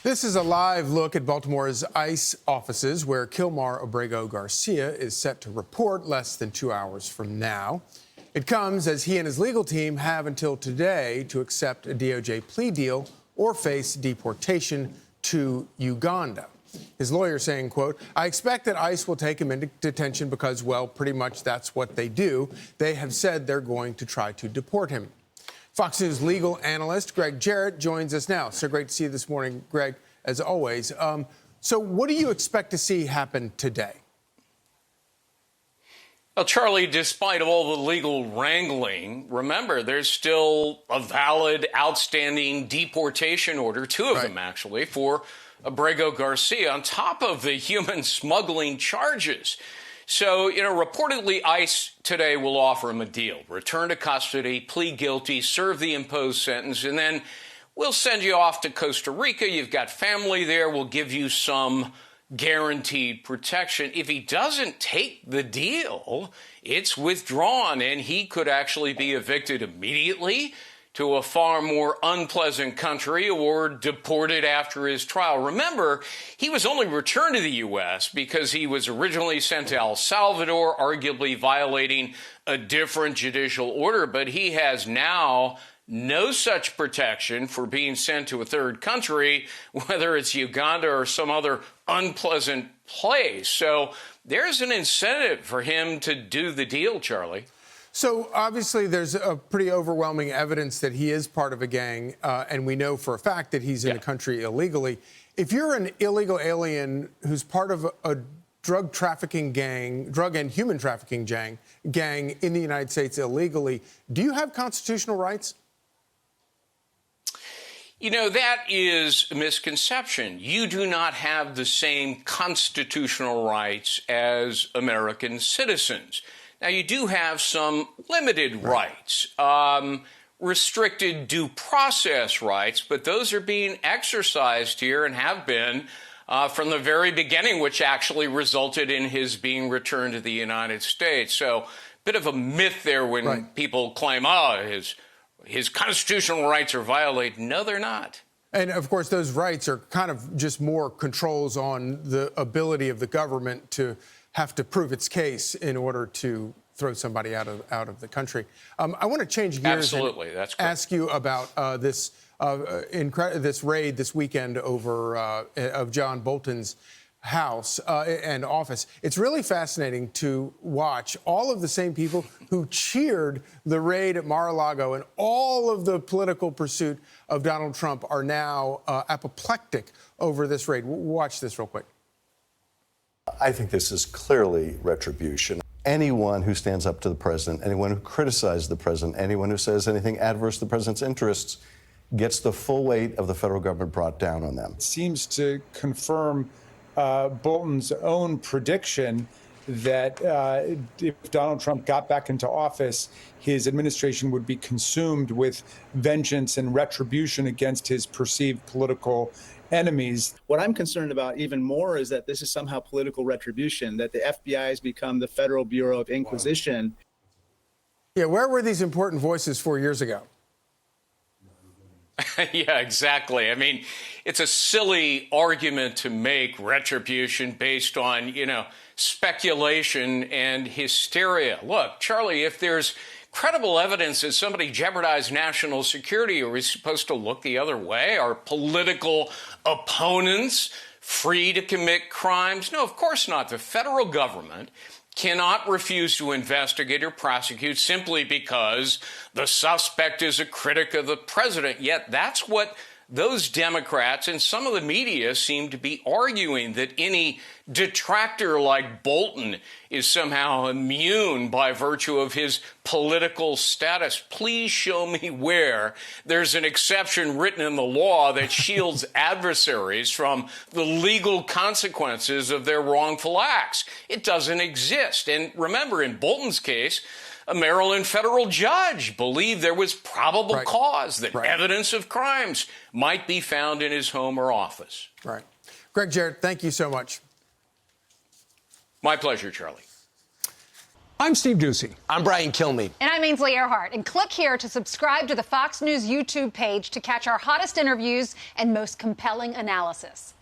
This is a live look at Baltimore's ICE offices, where Kilmar Abrego Garcia is set to report less than 2 hours from now. It comes as he and his legal team have until today to accept a DOJ plea deal or face deportation to Uganda. His lawyer saying, quote, "I expect that ICE will take him into detention because, well, pretty much that's what they do. They have said they're going to try to deport him." Fox News legal analyst Greg Jarrett joins us now. So great to see you this morning, Greg, as always. So what do you expect to see happen today? Well, Charlie, despite all the legal wrangling, remember, there's still a valid, outstanding deportation order, two of them actually, for Abrego Garcia, on top of the human smuggling charges. So, reportedly ICE today will offer him a deal. Return to custody, plead guilty, serve the imposed sentence, and then we'll send you off to Costa Rica. You've got family there. We'll give you some guaranteed protection. If he doesn't take the deal, it's withdrawn, and he could actually be evicted immediately to a far more unpleasant country or deported after his trial. Remember, he was only returned to the U.S. because he was originally sent to El Salvador, arguably violating a different judicial order, but he has now no such protection for being sent to a third country, whether it's Uganda or some other unpleasant place. So there's an incentive for him to do the deal, Charlie. So obviously there's a pretty overwhelming evidence that he is part of a gang, and we know for a fact that he's in the country illegally. If you're an illegal alien who's part of a drug trafficking gang, drug and human trafficking gang in the United States illegally, do you have constitutional rights? That is a misconception. You do not have the same constitutional rights as American citizens. Now, you do have some limited rights, restricted due process rights, but those are being exercised here and have been from the very beginning, which actually resulted in his being returned to the United States. So, a bit of a myth there when people claim, his constitutional rights are violated. No, they're not. And, of course, those rights are kind of just more controls on the ability of the government to have to prove its case in order to throw somebody out of the country. I want to change gears and ask you about this raid this weekend over of John Bolton's house and office. It's really fascinating to watch all of the same people who cheered the raid at Mar-a-Lago and all of the political pursuit of Donald Trump are now apoplectic over this raid. Watch this real quick. I think this is clearly retribution. Anyone who stands up to the president, anyone who criticizes the president, anyone who says anything adverse to the president's interests gets the full weight of the federal government brought down on them. It seems to confirm Bolton's own prediction that if Donald Trump got back into office, his administration would be consumed with vengeance and retribution against his perceived political enemies. What I'm concerned about even more is that this is somehow political retribution, that the FBI has become the Federal Bureau of Inquisition. Yeah, where were these important voices 4 years ago? Yeah, exactly. I mean, it's a silly argument to make retribution based on, speculation and hysteria. Look, Charlie, if there's credible evidence that somebody jeopardized national security, are we supposed to look the other way? Are political opponents free to commit crimes? No, of course not. The federal government cannot refuse to investigate or prosecute simply because the suspect is a critic of the president. Yet that's what those Democrats and some of the media seem to be arguing, that any detractor like Bolton is somehow immune by virtue of his political status. Please show me where there's an exception written in the law that shields adversaries from the legal consequences of their wrongful acts. It doesn't exist. And remember, in Bolton's case, a Maryland federal judge believed there was probable cause that evidence of crimes might be found in his home or office. Right. Greg Jarrett, thank you so much. My pleasure, Charlie. I'm Steve Doocy. I'm Brian Kilmeade. And I'm Ainsley Earhart. And click here to subscribe to the Fox News YouTube page to catch our hottest interviews and most compelling analysis.